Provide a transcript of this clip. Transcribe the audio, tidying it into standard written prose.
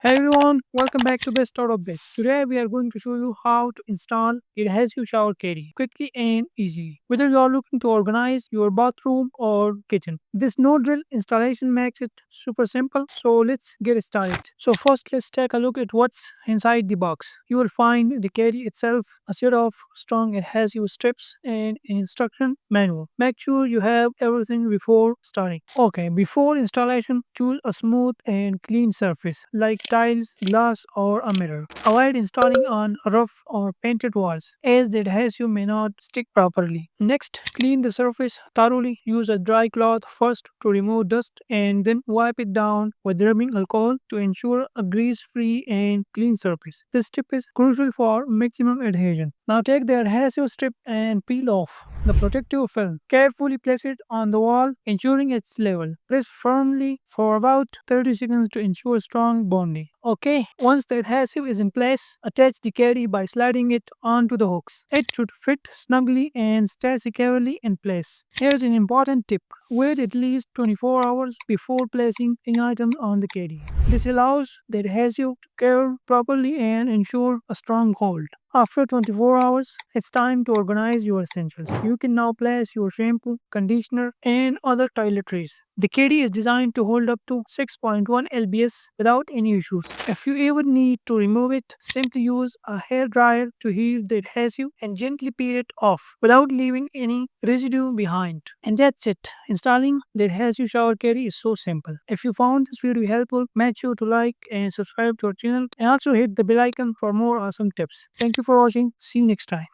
Hey everyone, welcome back to Best Out of Best. Today we are going to show you how to install Adhesive shower caddy quickly and easily. Whether you are looking to organize your bathroom or kitchen, this no drill installation makes it super simple. So let's get started. So first let's take a look at what's inside the box. You will find the caddy itself, a set of strong adhesive strips, and an instruction manual. Make sure you have everything before starting. Okay, before installation, choose a smooth and clean surface like tiles, glass, or a mirror. Avoid installing on rough or painted walls as the adhesive may not stick properly. Next, clean the surface thoroughly. Use a dry cloth first to remove dust and then wipe it down with rubbing alcohol to ensure a grease-free and clean surface. This step is crucial for maximum adhesion. Now take the adhesive strip and peel off the protective film. Carefully place it on the wall, ensuring it's level. Press firmly for about 30 seconds to ensure strong bonding. Okay, once the adhesive is in place, attach the caddy by sliding it onto the hooks. It should fit snugly and stay securely in place. Here's an important tip. Wait at least 24 hours before placing any item on the caddy. This allows the adhesive to cure properly and ensure a strong hold. After 24 hours, it's time to organize your essentials. You can now place your shampoo, conditioner, and other toiletries. The KD is designed to hold up to 6.1 lbs without any issues. If you ever need to remove it, simply use a hair dryer to heat the adhesive and gently peel it off without leaving any residue behind. And that's it. Installing the adhesive shower caddy is so simple. If you found this video helpful, make sure to like and subscribe to our channel and also hit the bell icon for more awesome tips. Thank you for watching. See you next time.